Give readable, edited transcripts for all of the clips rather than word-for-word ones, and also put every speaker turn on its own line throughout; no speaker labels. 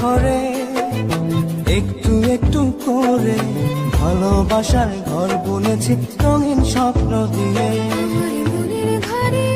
ঘরে একটু একটু করে ভালোবাসার ঘর বুনেছি রঙিন স্বপ্ন দিয়ে।
মনের ঘরে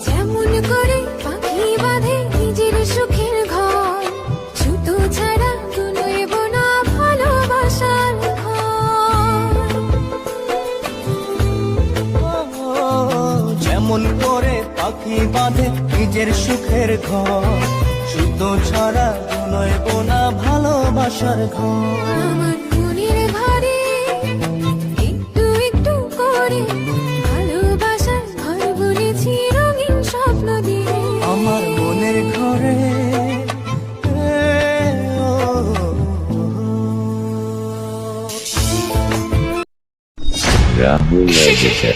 যেমন করে পাখি বাঁধে নিজের সুখের ঘর, সুতো ছাড়া দুলইব না ভালোবাসার ঘর।
যেমন করে পাখি বাঁধে নিজের সুখের ঘর, সুতো ছাড়া নয়ব না ভালোবাসার ঘর।
আমার মনের ঘরে একটু একটু করে ভালোবাসার ঘর বুনেছি রঙিন স্বপ্ন দিয়ে।
আমার মনের ঘরে
Rahul Editor.